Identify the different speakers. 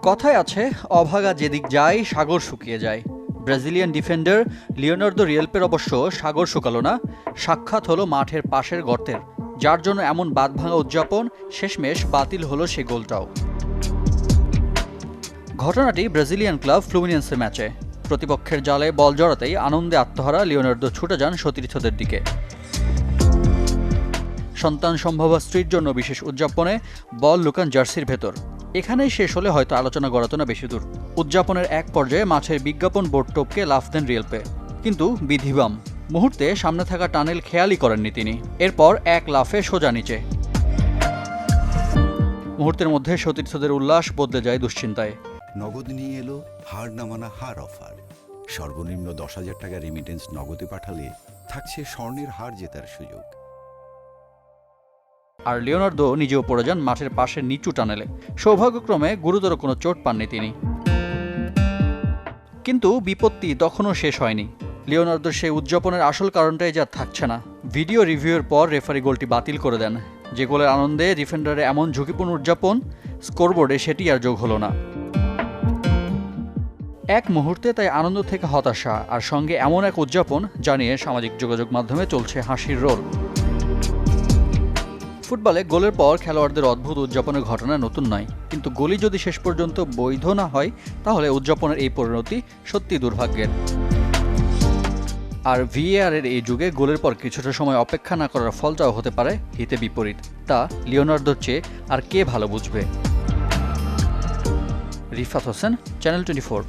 Speaker 1: কথায় আছে অভাগা যেদিক যায় সাগর শুকিয়ে যায়। ব্রাজিলিয়ান ডিফেন্ডার লিওনার্দো রিয়েলপের অবশ্য সাগর শুকালো না, সাক্ষাৎ হলো মাঠের পাশের গর্তের, যার জন্য এমন বাঁধভাঙা উদযাপন, শেষমেশ বাতিল হলো সে গোলটাও। ঘটনাটি ব্রাজিলিয়ান ক্লাব ফ্লুমিনেন্সের ম্যাচে। প্রতিপক্ষের জালে বল জড়াতেই আনন্দে আত্মহারা লিওনার্দো ছুটে যান সতীর্থদের দিকে। সন্তান সম্ভবা স্ত্রীর জন্য বিশেষ উদযাপনে বল লুকান জার্সির ভেতর। এখানেই শেষ হলে হয়তো আলোচনা গড়াতো না বেশি দূর। উদযাপনের এক পর্যায়ে মাঠের বিজ্ঞাপন বোর্ড টপকে লাফ দেন রিয়েলপে, কিন্তু বিধিবাম মুহূর্তে সামনে থাকা টানেল খেয়ালই করেননি তিনি। এরপর এক লাফে সোজা নিচে। মুহূর্তের মধ্যে সতীর্থদের উল্লাস বদলে যায় দুশ্চিন্তায়।
Speaker 2: নগদ নিয়ে এলো হার না মানা হার অফার। সর্বনিম্ন 10,000 টাকা রেমিটেন্স নগদে পাঠালে থাকছে স্বর্ণের হার জেতার সুযোগ।
Speaker 1: আর লিওনার্দো নিজেও পড়ে যান মাঠের পাশের নিচু টানেলে। সৌভাগ্যক্রমে গুরুতর কোনো চোট পাননি তিনি। কিন্তু বিপত্তি তখনও শেষ হয়নি। লিওনার্দোর সেই উদযাপনের আসল কারণটাই যা থাকছে না। ভিডিও রিভিউয়ের পর রেফারি গোলটি বাতিল করে দেন। যে গোলের আনন্দে ডিফেন্ডারের এমন ঝুঁকিপূর্ণ উদযাপন, স্কোরবোর্ডে সেটি আর যোগ হলো না। এক মুহূর্তে তাই আনন্দ থেকে হতাশা, আর সঙ্গে এমন এক উদযাপন জানিয়ে সামাজিক যোগাযোগ মাধ্যমে চলছে হাসির রোল। ফুটবলে গোলের পর খেলোয়াড়দের অদ্ভুত উদযাপনের ঘটনা নতুন নয়, কিন্তু গোলই যদি শেষ পর্যন্ত বৈধ না হয়, তাহলে উদযাপনের এই পরিণতি সত্যি দুর্ভাগ্যের। আর ভিএআরের এই যুগে গোলের পর কিছুটা সময় অপেক্ষা না করার ফলটাও হতে পারে হিতে বিপরীত। তা লিওনার্দোর চেয়ে আর কে ভালো বুঝবে। রিফাত হোসেন, চ্যানেল 24।